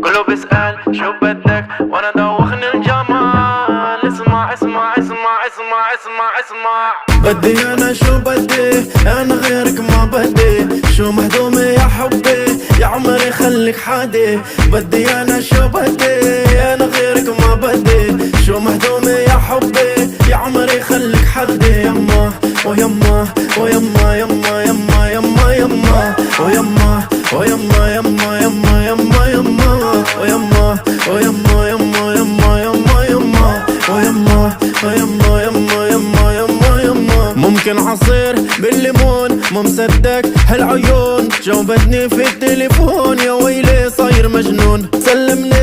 كله بيسأل شو بدك وانا دوخني الجمال. اسمع اسمع اسمع اسمع اسمع اسمع. بدي انا شو بدي، انا غيرك ما بدي. شو مهضومة يا حبي، يا عمري خليك حادي. بدي انا شو بدي، انا غيرك ما بدي. شو مهضومة يا حبي، يا عمري خليك حدي. يما ويما ويما يما يما يما يما ويما ويما يما يما يما يما ويما ويما يما يما يما يما ويما ويما يما يما يما يما. ممكن عصير بالليمون، مو مصدق هالعيون. جاوبتني في التليفون، يا ويلي صاير مجنون. سلمني